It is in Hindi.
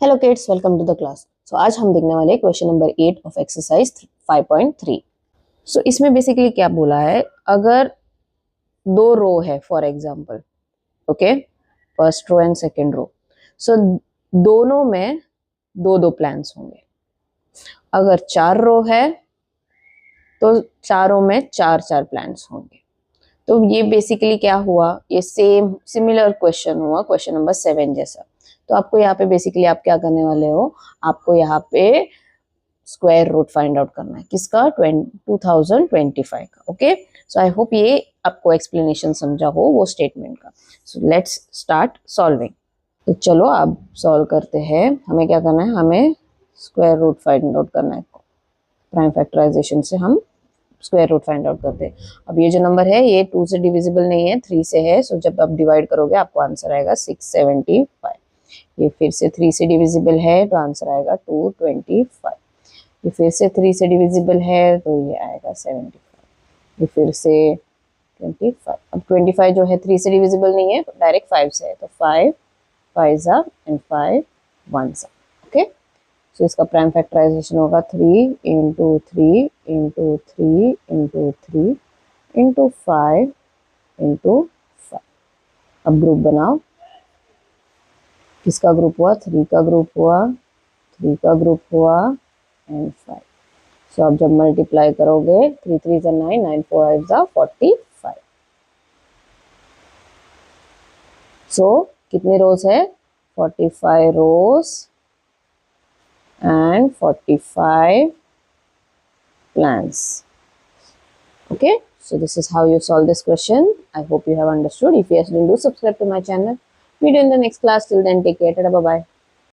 Hello kids, welcome to the class. So आज हम देखने वाले question number 8 of exercise 5.3। So इसमें बेसिकली क्या बोला है, अगर दो रो है for example, okay, first row and second row, so दोनों में दो दो प्लान्स होंगे। अगर चार रो है तो चारों में चार चार प्लान्स होंगे। तो ये बेसिकली क्या हुआ, ये सेम सिमिलर क्वेश्चन हुआ क्वेश्चन नंबर 7 जैसा। तो आपको यहाँ पे बेसिकली आप क्या करने वाले हो, आपको यहाँ पे स्क्वायर रूट फाइंड आउट करना है। किसका? 2025 का। ओके, सो आई होप ये आपको एक्सप्लेनेशन समझा हो वो स्टेटमेंट का। So let's start solving. तो चलो अब सॉल्व करते हैं। हमें क्या करना है, हमें स्क्वायर रूट फाइंड आउट करना है। प्राइम फैक्टराइजेशन से हम स्क्वायर रूट फाइंड आउट करते हैं। अब ये जो नंबर है ये 2 से डिविजिबल नहीं है, 3 से है। सो जब आप डिवाइड करोगे आपको आंसर आएगा 675। ये फिर से 3 से डिविजिबल है तो आंसर आएगा 225। ये फिर से 3 से डिविजिबल है तो ये आएगा 75। ये फिर से 25। अब 25 जो है 3 से डिविजिबल नहीं है, डायरेक्ट 5 से है, तो 5 5 एंड 5 1। ओके, सो इसका प्राइम फैक्टराइजेशन होगा 3 into 3 into 3 into 3 into 5 into 5। अब ग्रुप बनाओ। किसका ग्रुप हुआ? 3 का ग्रुप हुआ, 3 का ग्रुप हुआ एंड 5। सो अब जब मल्टीप्लाई करोगे 3 3 जा 9, 9 4 जा 45। सो कितने रोज है? 45 रोज and 45 plants. Okay, so this is how you solve this question. I hope you have understood. If yes, then do subscribe to my channel. Meet you in the next class. Till then, take care. Bye bye.